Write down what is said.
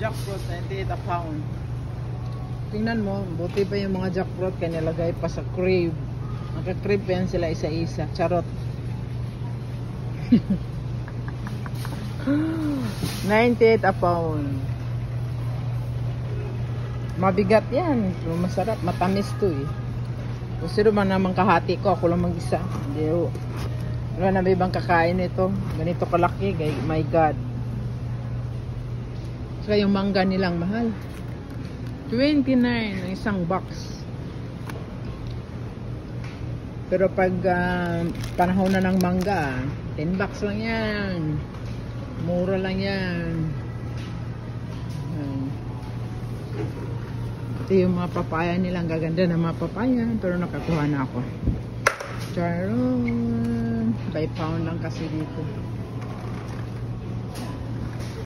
jackfruit, 98 a pound. Tingnan mo, buti pa yung mga jackfruit kaya nilagay pa sa crib. Naka-crib pa yan sila isa-isa. Charot. 98 a pound. Mabigat yan. Pero masarap. Matamis to eh. Kung sino man naman kahati ko, ako lang mag-isa. Hindi ho. Wala na ba ibang kakain ito? Ganito kalaki. My God. Saka yung mangga nilang mahal. 29 ang isang box. Pero pag panahon na ng mangga, 10 bucks lang yan. Mura lang yan. Ito yung mga papaya nilang gaganda na mga papaya. Pero nakakuha na ako. Charon. By pound lang kasi dito.